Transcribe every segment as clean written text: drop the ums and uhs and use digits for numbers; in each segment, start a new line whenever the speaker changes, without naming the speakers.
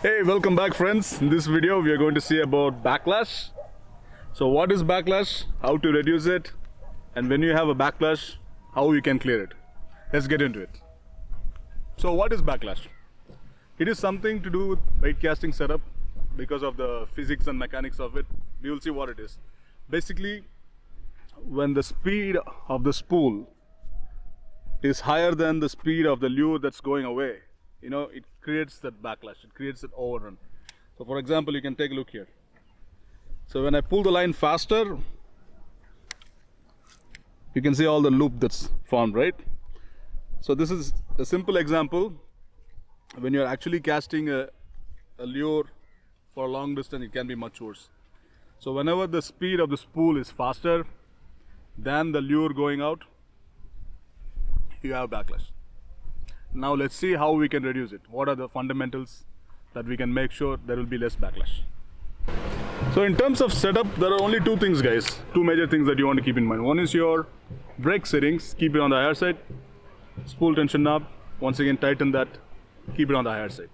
Hey, welcome back friends. In this video we are going to see about backlash. So what is backlash, how to reduce it, and when you have a backlash, how you can clear it. Let's get into it. So what is backlash? It is something to do with bait casting setup because of the physics and mechanics of it. We will see what it is. Basically, when the speed of the spool is higher than the speed of the lure that's going away, it creates that backlash, it creates that overrun. So for example, you can take a look here. So when I pull the line faster, you can see all the loop that's formed, right? So this is a simple example. When you're actually casting a lure for a long distance, it can be much worse. So whenever the speed of the spool is faster than the lure going out, you have backlash. Now let's see how we can reduce it. What are the fundamentals that we can make sure there will be less backlash? So in terms of setup, there are only two things, guys. Two major things that you want to keep in mind. One is your brake settings. Keep it on the higher side. Spool tension knob, once again tighten that. Keep it on the higher side.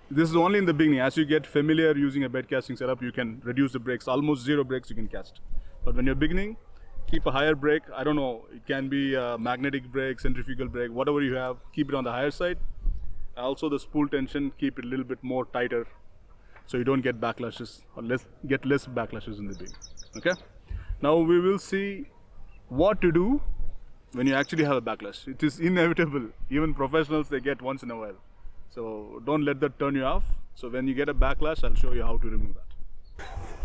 This is only in the beginning. As you get familiar using a bait casting setup, you can reduce the brakes. Almost zero brakes you can cast. But when you're beginning, keep a higher brake. I don't know, it can be a magnetic brake, centrifugal brake, whatever you have, keep it on the higher side. Also the spool tension, keep it a little bit more tighter so you don't get backlashes or get less backlashes in the beginning. Okay? Now we will see what to do when you actually have a backlash. It is inevitable. Even professionals, they get once in a while. So don't let that turn you off. So when you get a backlash, I'll show you how to remove that.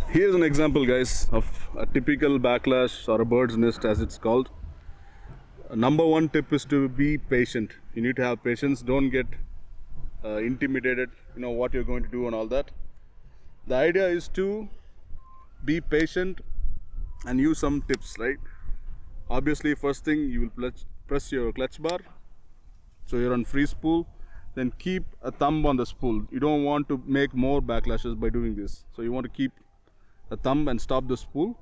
Here's an example, guys, of a typical backlash or a bird's nest as it's called. Number one tip is to be patient. You need to have patience. Don't get intimidated, what you're going to do and all that. The idea is to be patient and use some tips, right? Obviously, first thing, you will press your clutch bar. So you're on free spool. Then keep a thumb on the spool. You don't want to make more backlashes by doing this. So you want to keep a thumb and stop the spool.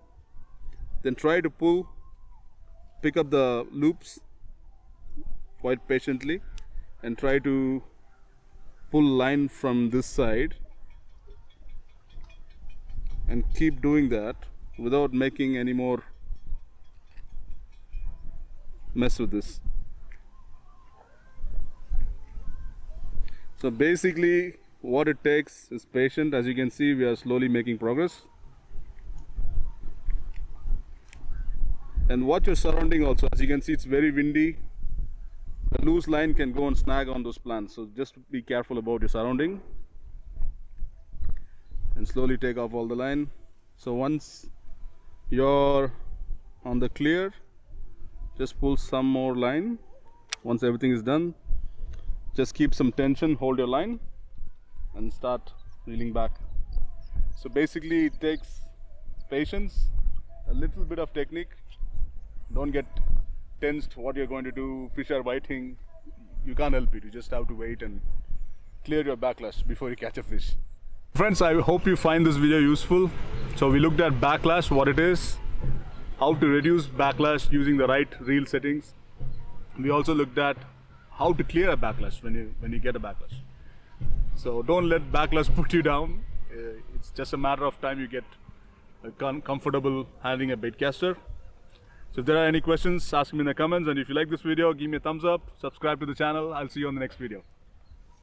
Then try to pick up the loops quite patiently and try to pull line from this side and keep doing that without making any more mess with this. So basically what it takes is patience. As you can see, we are slowly making progress. And watch your surrounding also. As you can see, it's very windy. The loose line can go and snag on those plants. So just be careful about your surrounding. And slowly take off all the line. So once you're on the clear, just pull some more line. Once everything is done, just keep some tension, hold your line and start reeling back. So basically it takes patience, a little bit of technique. Don't get tensed what you're going to do. Fish are biting, you can't help it. You just have to wait and clear your backlash before you catch a fish. Friends, I hope you find this video useful. So we looked at backlash, what it is, how to reduce backlash using the right reel settings. We also looked at how to clear a backlash when you get a backlash. So don't let backlash put you down. It's just a matter of time you get comfortable handling a bait caster. So if there are any questions, ask me in the comments, and if you like this video, give me a thumbs up, subscribe to the channel. I'll see you on the next video.